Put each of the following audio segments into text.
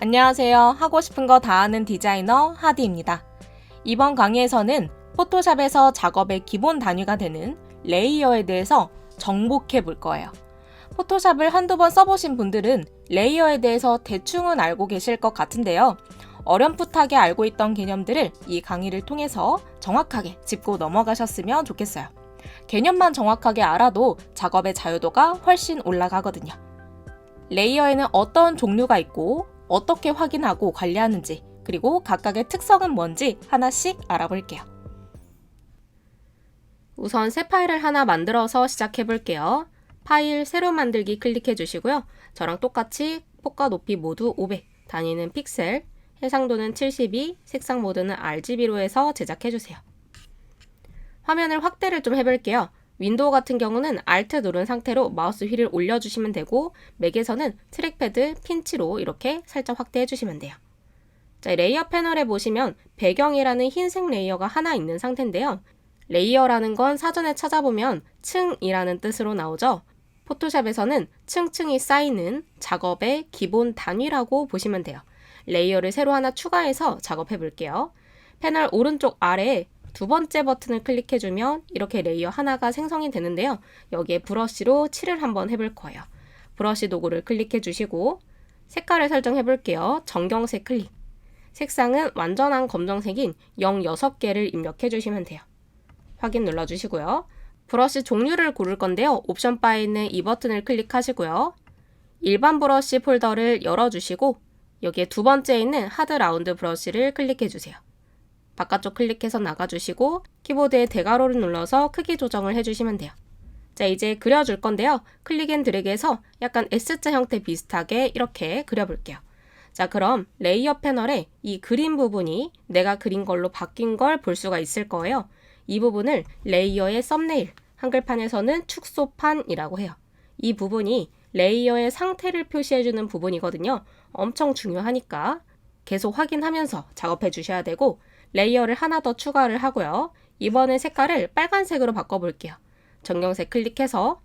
안녕하세요. 하고 싶은 거 다 하는 디자이너 하디입니다. 이번 강의에서는 포토샵에서 작업의 기본 단위가 되는 레이어에 대해서 정복해 볼 거예요. 포토샵을 한두 번 써보신 분들은 레이어에 대해서 대충은 알고 계실 것 같은데요. 어렴풋하게 알고 있던 개념들을 이 강의를 통해서 정확하게 짚고 넘어가셨으면 좋겠어요. 개념만 정확하게 알아도 작업의 자유도가 훨씬 올라가거든요. 레이어에는 어떤 종류가 있고 어떻게 확인하고 관리하는지, 그리고 각각의 특성은 뭔지 하나씩 알아볼게요. 우선 새 파일을 하나 만들어서 시작해 볼게요. 파일 새로 만들기 클릭해 주시고요. 저랑 똑같이 폭과 높이 모두 500, 단위는 픽셀, 해상도는 72, 색상 모드는 RGB로 해서 제작해 주세요. 화면을 확대를 좀 해볼게요. 윈도우 같은 경우는 Alt 누른 상태로 마우스 휠을 올려주시면 되고, 맥에서는 트랙패드 핀치로 이렇게 살짝 확대해 주시면 돼요. 자, 레이어 패널에 보시면 배경이라는 흰색 레이어가 하나 있는 상태인데요. 레이어라는 건 사전에 찾아보면 층이라는 뜻으로 나오죠. 포토샵에서는 층층이 쌓이는 작업의 기본 단위라고 보시면 돼요. 레이어를 새로 하나 추가해서 작업해 볼게요. 패널 오른쪽 아래에 두 번째 버튼을 클릭해주면 이렇게 레이어 하나가 생성이 되는데요. 여기에 브러쉬로 칠을 한번 해볼 거예요. 브러쉬 도구를 클릭해 주시고 색깔을 설정해 볼게요. 정경색 클릭. 색상은 완전한 검정색인 06개를 입력해 주시면 돼요. 확인 눌러주시고요. 브러쉬 종류를 고를 건데요. 옵션 바에 있는 이 버튼을 클릭하시고요. 일반 브러쉬 폴더를 열어주시고 여기에 두 번째에 있는 하드 라운드 브러쉬를 클릭해 주세요. 바깥쪽 클릭해서 나가주시고 키보드에 대괄호를 눌러서 크기 조정을 해주시면 돼요. 자, 이제 그려줄 건데요. 클릭 앤 드래그해서 약간 S자 형태 비슷하게 이렇게 그려볼게요. 자, 그럼 레이어 패널에 이 그린 부분이 내가 그린 걸로 바뀐 걸 볼 수가 있을 거예요. 이 부분을 레이어의 썸네일, 한글판에서는 축소판이라고 해요. 이 부분이 레이어의 상태를 표시해주는 부분이거든요. 엄청 중요하니까 계속 확인하면서 작업해 주셔야 되고, 레이어를 하나 더 추가를 하고요. 이번에 색깔을 빨간색으로 바꿔볼게요. 정경색 클릭해서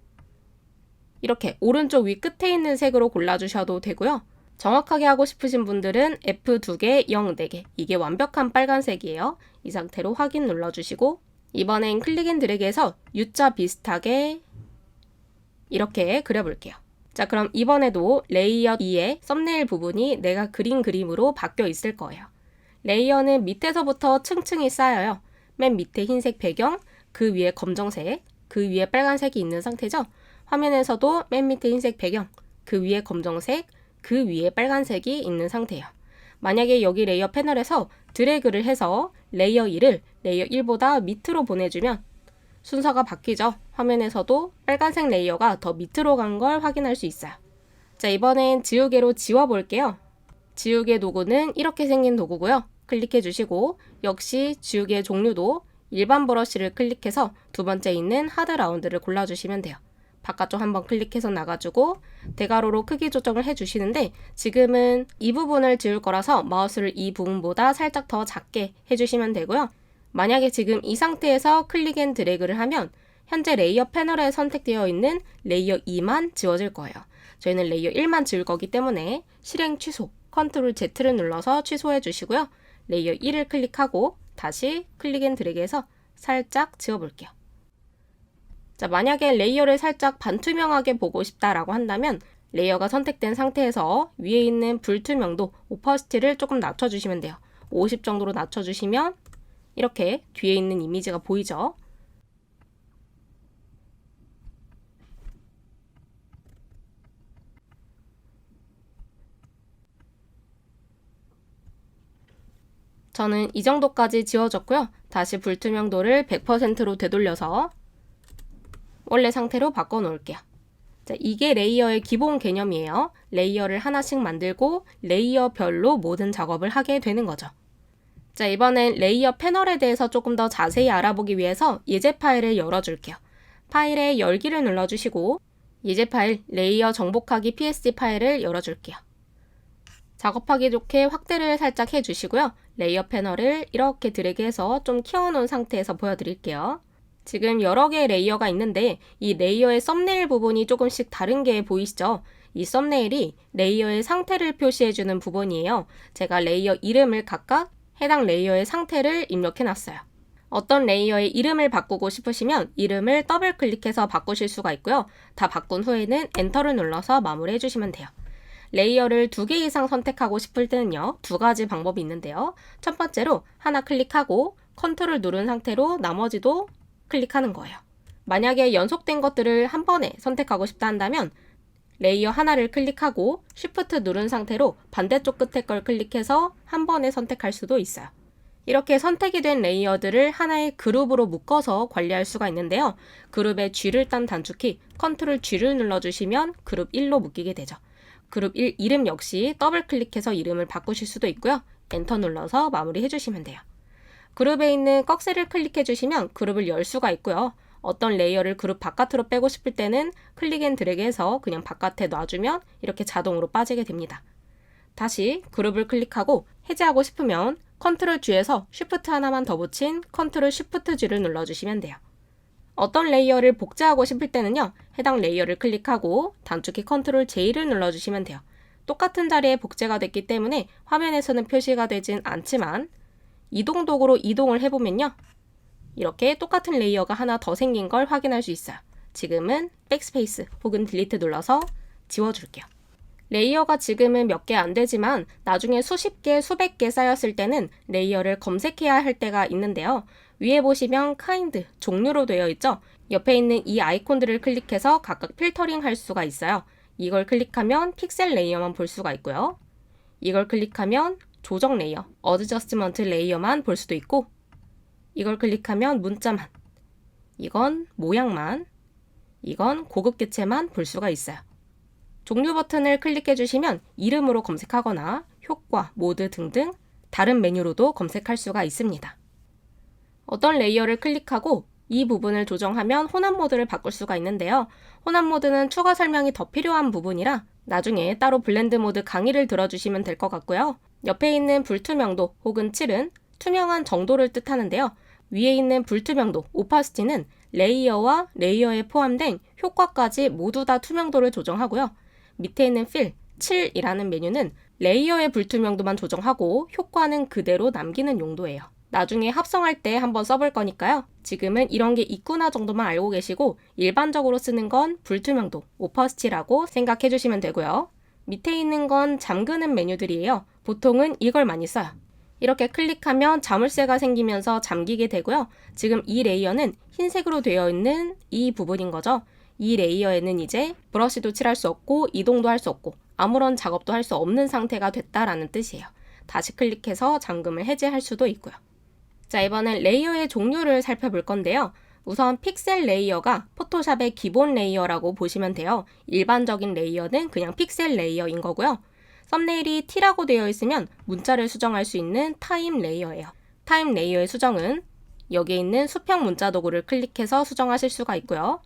이렇게 오른쪽 위 끝에 있는 색으로 골라주셔도 되고요. 정확하게 하고 싶으신 분들은 F2개, 0, 4개. 이게 완벽한 빨간색이에요. 이 상태로 확인 눌러주시고 이번엔 클릭 앤 드래그해서 U자 비슷하게 이렇게 그려볼게요. 자, 그럼 이번에도 레이어 2의 썸네일 부분이 내가 그린 그림으로 바뀌어 있을 거예요. 레이어는 밑에서부터 층층이 쌓여요. 맨 밑에 흰색 배경, 그 위에 검정색, 그 위에 빨간색이 있는 상태죠. 화면에서도 맨 밑에 흰색 배경, 그 위에 검정색, 그 위에 빨간색이 있는 상태예요. 만약에 여기 레이어 패널에서 드래그를 해서 레이어 2를 레이어 1보다 밑으로 보내주면 순서가 바뀌죠. 화면에서도 빨간색 레이어가 더 밑으로 간 걸 확인할 수 있어요. 자, 이번엔 지우개로 지워볼게요. 지우개 도구는 이렇게 생긴 도구고요. 클릭해 주시고 역시 지우개 종류도 일반 브러쉬를 클릭해서 두 번째 있는 하드 라운드를 골라주시면 돼요. 바깥쪽 한번 클릭해서 나가주고 대괄호로 크기 조정을 해주시는데 지금은 이 부분을 지울 거라서 마우스를 이 부분보다 살짝 더 작게 해주시면 되고요. 만약에 지금 이 상태에서 클릭 앤 드래그를 하면 현재 레이어 패널에 선택되어 있는 레이어 2만 지워질 거예요. 저희는 레이어 1만 지울 거기 때문에 실행 취소, 컨트롤 Z를 눌러서 취소해 주시고요. 레이어 1을 클릭하고 다시 클릭 앤 드래그해서 살짝 지워볼게요. 자, 만약에 레이어를 살짝 반투명하게 보고 싶다라고 한다면 레이어가 선택된 상태에서 위에 있는 불투명도, 오퍼시티를 조금 낮춰주시면 돼요. 50 정도로 낮춰주시면 이렇게 뒤에 있는 이미지가 보이죠? 저는 이 정도까지 지워졌고요. 다시 불투명도를 100%로 되돌려서 원래 상태로 바꿔 놓을게요. 자, 이게 레이어의 기본 개념이에요. 레이어를 하나씩 만들고 레이어별로 모든 작업을 하게 되는 거죠. 자, 이번엔 레이어 패널에 대해서 조금 더 자세히 알아보기 위해서 예제 파일을 열어줄게요. 파일에 열기를 눌러주시고 예제 파일 레이어 정복하기 PSD 파일을 열어줄게요. 작업하기 좋게 확대를 살짝 해주시고요. 레이어 패널을 이렇게 드래그해서 좀 키워놓은 상태에서 보여드릴게요. 지금 여러 개의 레이어가 있는데 이 레이어의 썸네일 부분이 조금씩 다른 게 보이시죠? 이 썸네일이 레이어의 상태를 표시해주는 부분이에요. 제가 레이어 이름을 각각 해당 레이어의 상태를 입력해놨어요. 어떤 레이어의 이름을 바꾸고 싶으시면 이름을 더블 클릭해서 바꾸실 수가 있고요. 다 바꾼 후에는 엔터를 눌러서 마무리해 주시면 돼요. 레이어를 2개 이상 선택하고 싶을 때는요, 2가지 방법이 있는데요. 첫 번째로 하나 클릭하고 컨트롤 누른 상태로 나머지도 클릭하는 거예요. 만약에 연속된 것들을 한 번에 선택하고 싶다 한다면 레이어 하나를 클릭하고 쉬프트 누른 상태로 반대쪽 끝에 걸 클릭해서 한 번에 선택할 수도 있어요. 이렇게 선택이 된 레이어들을 하나의 그룹으로 묶어서 관리할 수가 있는데요. 그룹의 G를 딴 단축키 Ctrl G를 눌러주시면 그룹 1로 묶이게 되죠. 그룹 1 이름 역시 더블 클릭해서 이름을 바꾸실 수도 있고요. 엔터 눌러서 마무리해 주시면 돼요. 그룹에 있는 꺽쇠를 클릭해 주시면 그룹을 열 수가 있고요. 어떤 레이어를 그룹 바깥으로 빼고 싶을 때는 클릭 앤 드래그해서 그냥 바깥에 놔주면 이렇게 자동으로 빠지게 됩니다. 다시 그룹을 클릭하고 해제하고 싶으면 컨트롤 G에서 쉬프트 하나만 더 붙인 컨트롤 쉬프트 G를 눌러주시면 돼요. 어떤 레이어를 복제하고 싶을 때는요, 해당 레이어를 클릭하고 단축키 컨트롤 J를 눌러주시면 돼요. 똑같은 자리에 복제가 됐기 때문에 화면에서는 표시가 되진 않지만 이동 도구로 이동을 해보면요, 이렇게 똑같은 레이어가 하나 더 생긴 걸 확인할 수 있어요. 지금은 백스페이스 혹은 딜리트 눌러서 지워줄게요. 레이어가 지금은 몇 개 안 되지만 나중에 수십 개, 수백 개 쌓였을 때는 레이어를 검색해야 할 때가 있는데요. 위에 보시면 kind, 종류로 되어 있죠? 옆에 있는 이 아이콘들을 클릭해서 각각 필터링 할 수가 있어요. 이걸 클릭하면 픽셀 레이어만 볼 수가 있고요. 이걸 클릭하면 조정 레이어, 어드저스트먼트 레이어만 볼 수도 있고, 이걸 클릭하면 문자만, 이건 모양만, 이건 고급 개체만 볼 수가 있어요. 종류 버튼을 클릭해 주시면 이름으로 검색하거나 효과, 모드 등등 다른 메뉴로도 검색할 수가 있습니다. 어떤 레이어를 클릭하고 이 부분을 조정하면 혼합 모드를 바꿀 수가 있는데요. 혼합 모드는 추가 설명이 더 필요한 부분이라 나중에 따로 블렌드 모드 강의를 들어주시면 될 것 같고요. 옆에 있는 불투명도 혹은 칠은 투명한 정도를 뜻하는데요. 위에 있는 불투명도, 오파시티는 레이어와 레이어에 포함된 효과까지 모두 다 투명도를 조정하고요. 밑에 있는 필, 7이라는 메뉴는 레이어의 불투명도만 조정하고 효과는 그대로 남기는 용도예요. 나중에 합성할 때 한번 써볼 거니까요. 지금은 이런 게 있구나 정도만 알고 계시고 일반적으로 쓰는 건 불투명도, 오퍼시티라고 생각해 주시면 되고요. 밑에 있는 건 잠그는 메뉴들이에요. 보통은 이걸 많이 써요. 이렇게 클릭하면 자물쇠가 생기면서 잠기게 되고요. 지금 이 레이어는 흰색으로 되어 있는 이 부분인 거죠. 이 레이어에는 이제 브러쉬도 칠할 수 없고 이동도 할 수 없고 아무런 작업도 할 수 없는 상태가 됐다라는 뜻이에요. 다시 클릭해서 잠금을 해제할 수도 있고요. 자, 이번엔 레이어의 종류를 살펴볼 건데요. 우선 픽셀 레이어가 포토샵의 기본 레이어라고 보시면 돼요. 일반적인 레이어는 그냥 픽셀 레이어인 거고요. 썸네일이 T라고 되어 있으면 문자를 수정할 수 있는 타임 레이어예요. 타임 레이어의 수정은 여기에 있는 수평 문자 도구를 클릭해서 수정하실 수가 있고요.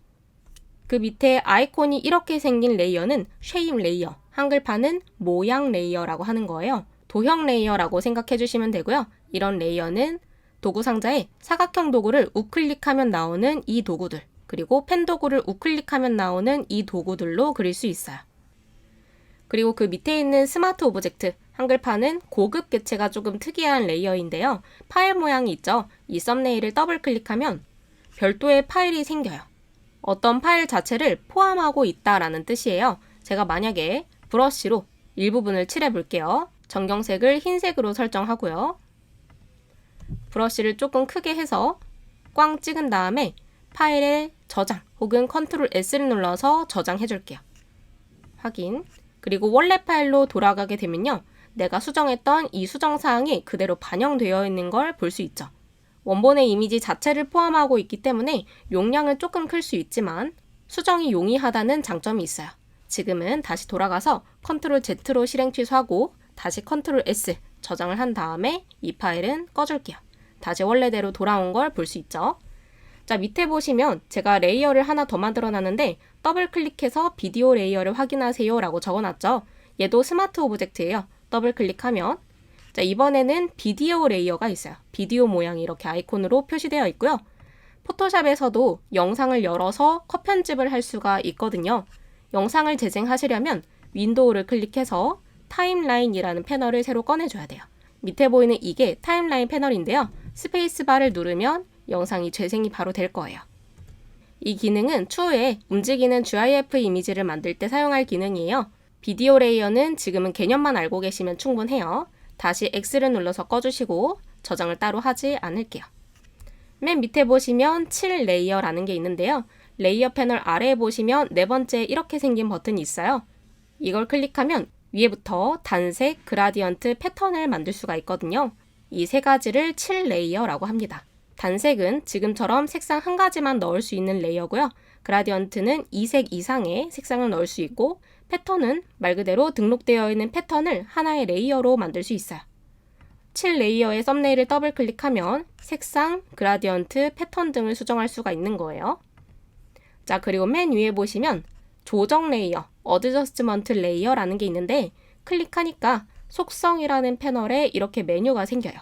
그 밑에 아이콘이 이렇게 생긴 레이어는 쉐입 레이어, 한글판은 모양 레이어라고 하는 거예요. 도형 레이어라고 생각해 주시면 되고요. 이런 레이어는 도구 상자에 사각형 도구를 우클릭하면 나오는 이 도구들, 그리고 펜 도구를 우클릭하면 나오는 이 도구들로 그릴 수 있어요. 그리고 그 밑에 있는 스마트 오브젝트, 한글판은 고급 개체가 조금 특이한 레이어인데요. 파일 모양이 있죠? 이 썸네일을 더블 클릭하면 별도의 파일이 생겨요. 어떤 파일 자체를 포함하고 있다라는 뜻이에요. 제가 만약에 브러쉬로 일부분을 칠해 볼게요. 전경색을 흰색으로 설정하고요. 브러쉬를 조금 크게 해서 꽝 찍은 다음에 파일에 저장 혹은 컨트롤 S를 눌러서 저장해 줄게요. 확인. 그리고 원래 파일로 돌아가게 되면요. 내가 수정했던 이 수정 사항이 그대로 반영되어 있는 걸 볼 수 있죠. 원본의 이미지 자체를 포함하고 있기 때문에 용량은 조금 클 수 있지만 수정이 용이하다는 장점이 있어요. 지금은 다시 돌아가서 컨트롤 Z로 실행 취소하고 다시 컨트롤 S 저장을 한 다음에 이 파일은 꺼줄게요. 다시 원래대로 돌아온 걸 볼 수 있죠. 자, 밑에 보시면 제가 레이어를 하나 더 만들어 놨는데 더블 클릭해서 비디오 레이어를 확인하세요 라고 적어놨죠. 얘도 스마트 오브젝트예요. 더블 클릭하면 자, 이번에는 비디오 레이어가 있어요. 비디오 모양이 이렇게 아이콘으로 표시되어 있고요. 포토샵에서도 영상을 열어서 컷 편집을 할 수가 있거든요. 영상을 재생하시려면 윈도우를 클릭해서 타임라인이라는 패널을 새로 꺼내줘야 돼요. 밑에 보이는 이게 타임라인 패널인데요. 스페이스바를 누르면 영상이 재생이 바로 될 거예요. 이 기능은 추후에 움직이는 GIF 이미지를 만들 때 사용할 기능이에요. 비디오 레이어는 지금은 개념만 알고 계시면 충분해요. 다시 X를 눌러서 꺼주시고 저장을 따로 하지 않을게요. 맨 밑에 보시면 7 레이어라는 게 있는데요. 레이어 패널 아래에 보시면 네 번째 이렇게 생긴 버튼이 있어요. 이걸 클릭하면 위에부터 단색, 그라디언트, 패턴을 만들 수가 있거든요. 이 세 가지를 7 레이어라고 합니다. 단색은 지금처럼 색상 한 가지만 넣을 수 있는 레이어고요. 그라디언트는 2색 이상의 색상을 넣을 수 있고 패턴은 말 그대로 등록되어 있는 패턴을 하나의 레이어로 만들 수 있어요. 7 레이어의 썸네일을 더블 클릭하면 색상, 그라디언트, 패턴 등을 수정할 수가 있는 거예요. 자, 그리고 맨 위에 보시면 조정 레이어, 어드저스트먼트 레이어라는 게 있는데 클릭하니까 속성이라는 패널에 이렇게 메뉴가 생겨요.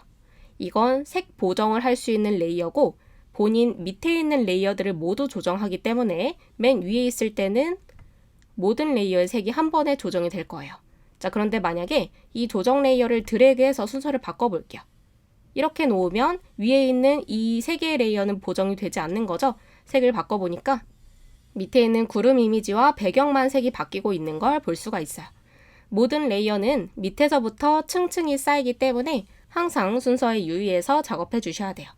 이건 색 보정을 할 수 있는 레이어고 본인 밑에 있는 레이어들을 모두 조정하기 때문에 맨 위에 있을 때는 모든 레이어의 색이 한 번에 조정이 될 거예요. 자, 그런데 만약에 이 조정 레이어를 드래그해서 순서를 바꿔볼게요. 이렇게 놓으면 위에 있는 이 세 개의 레이어는 보정이 되지 않는 거죠. 색을 바꿔보니까 밑에 있는 구름 이미지와 배경만 색이 바뀌고 있는 걸 볼 수가 있어요. 모든 레이어는 밑에서부터 층층이 쌓이기 때문에 항상 순서에 유의해서 작업해 주셔야 돼요.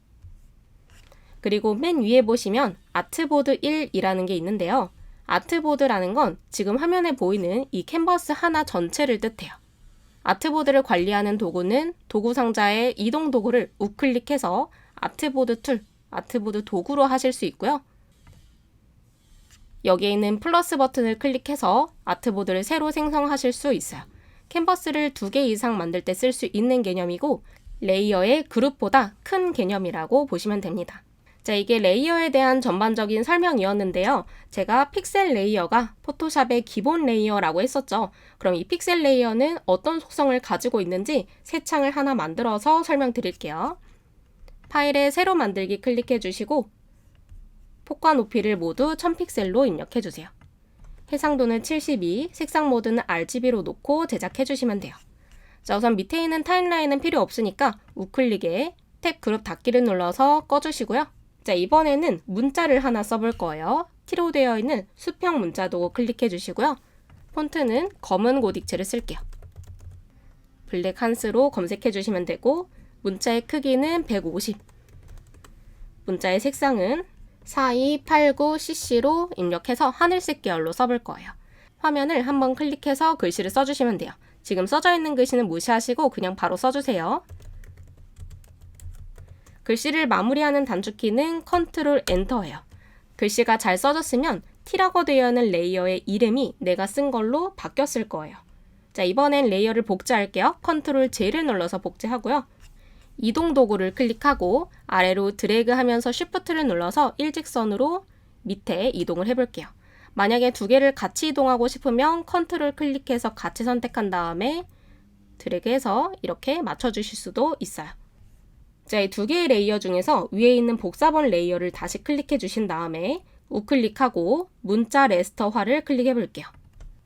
그리고 맨 위에 보시면 아트보드 1이라는 게 있는데요. 아트보드라는 건 지금 화면에 보이는 이 캔버스 하나 전체를 뜻해요. 아트보드를 관리하는 도구는 도구 상자의 이동 도구를 우클릭해서 아트보드 툴, 아트보드 도구로 하실 수 있고요. 여기에 있는 플러스 버튼을 클릭해서 아트보드를 새로 생성하실 수 있어요. 캔버스를 2개 이상 만들 때 쓸 수 있는 개념이고 레이어의 그룹보다 큰 개념이라고 보시면 됩니다. 자, 이게 레이어에 대한 전반적인 설명이었는데요. 제가 픽셀 레이어가 포토샵의 기본 레이어라고 했었죠. 그럼 이 픽셀 레이어는 어떤 속성을 가지고 있는지 새 창을 하나 만들어서 설명드릴게요. 파일에 새로 만들기 클릭해 주시고 폭과 높이를 모두 1000픽셀로 입력해 주세요. 해상도는 72, 색상 모드는 RGB로 놓고 제작해 주시면 돼요. 자, 우선 밑에 있는 타임라인은 필요 없으니까 우클릭에 탭 그룹 닫기를 눌러서 꺼주시고요. 자, 이번에는 문자를 하나 써볼 거예요. T로 되어 있는 수평 문자 도구 클릭해 주시고요. 폰트는 검은 고딕체를 쓸게요. 블랙 한스로 검색해 주시면 되고 문자의 크기는 150, 문자의 색상은 4289cc로 입력해서 하늘색 계열로 써볼 거예요. 화면을 한번 클릭해서 글씨를 써주시면 돼요. 지금 써져 있는 글씨는 무시하시고 그냥 바로 써주세요. 글씨를 마무리하는 단축키는 컨트롤 엔터예요. 글씨가 잘 써졌으면 T라고 되어 있는 레이어의 이름이 내가 쓴 걸로 바뀌었을 거예요. 자, 이번엔 레이어를 복제할게요. 컨트롤 J를 눌러서 복제하고요. 이동 도구를 클릭하고 아래로 드래그하면서 쉬프트를 눌러서 일직선으로 밑에 이동을 해볼게요. 만약에 2개를 같이 이동하고 싶으면 컨트롤 클릭해서 같이 선택한 다음에 드래그해서 이렇게 맞춰주실 수도 있어요. 자, 이 2개의 레이어 중에서 위에 있는 복사본 레이어를 다시 클릭해 주신 다음에 우클릭하고 문자 레스터화를 클릭해 볼게요.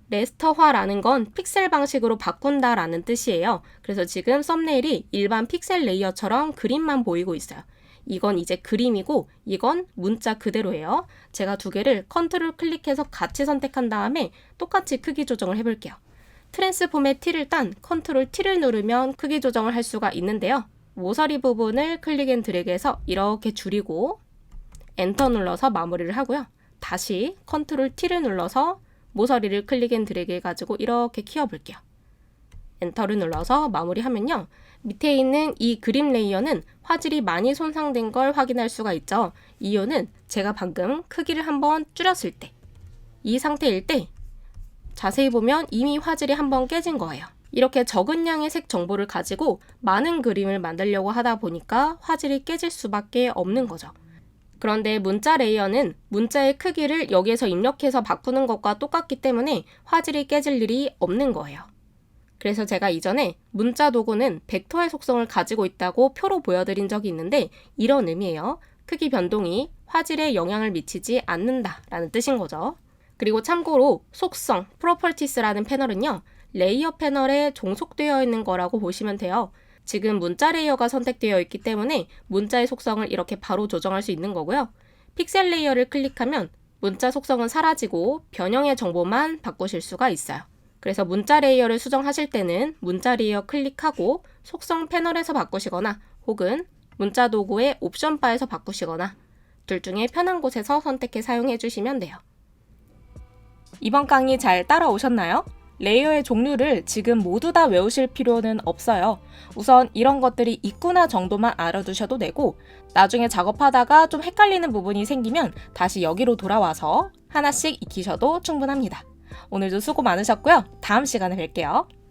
레스터화라는 건 픽셀 방식으로 바꾼다라는 뜻이에요. 그래서 지금 썸네일이 일반 픽셀 레이어처럼 그림만 보이고 있어요. 이건 이제 그림이고 이건 문자 그대로예요. 제가 2개를 컨트롤 클릭해서 같이 선택한 다음에 똑같이 크기 조정을 해볼게요. 트랜스폼의 T를 딴 컨트롤 T를 누르면 크기 조정을 할 수가 있는데요. 모서리 부분을 클릭 앤 드래그해서 이렇게 줄이고 엔터 눌러서 마무리를 하고요. 다시 컨트롤 T를 눌러서 모서리를 클릭 앤 드래그 해가지고 이렇게 키워볼게요. 엔터를 눌러서 마무리하면요. 밑에 있는 이 그림 레이어는 화질이 많이 손상된 걸 확인할 수가 있죠. 이유는 제가 방금 크기를 한번 줄였을 때, 이 상태일 때 자세히 보면 이미 화질이 한번 깨진 거예요. 이렇게 적은 양의 색 정보를 가지고 많은 그림을 만들려고 하다 보니까 화질이 깨질 수밖에 없는 거죠. 그런데 문자 레이어는 문자의 크기를 여기에서 입력해서 바꾸는 것과 똑같기 때문에 화질이 깨질 일이 없는 거예요. 그래서 제가 이전에 문자 도구는 벡터의 속성을 가지고 있다고 표로 보여드린 적이 있는데 이런 의미예요. 크기 변동이 화질에 영향을 미치지 않는다라는 뜻인 거죠. 그리고 참고로 속성, Properties라는 패널은요, 레이어 패널에 종속되어 있는 거라고 보시면 돼요. 지금 문자 레이어가 선택되어 있기 때문에 문자의 속성을 이렇게 바로 조정할 수 있는 거고요. 픽셀 레이어를 클릭하면 문자 속성은 사라지고 변형의 정보만 바꾸실 수가 있어요. 그래서 문자 레이어를 수정하실 때는 문자 레이어 클릭하고 속성 패널에서 바꾸시거나 혹은 문자 도구의 옵션 바에서 바꾸시거나 둘 중에 편한 곳에서 선택해 사용해 주시면 돼요. 이번 강의 잘 따라오셨나요? 레이어의 종류를 지금 모두 다 외우실 필요는 없어요. 우선 이런 것들이 있구나 정도만 알아두셔도 되고 나중에 작업하다가 좀 헷갈리는 부분이 생기면 다시 여기로 돌아와서 하나씩 익히셔도 충분합니다. 오늘도 수고 많으셨고요. 다음 시간에 뵐게요.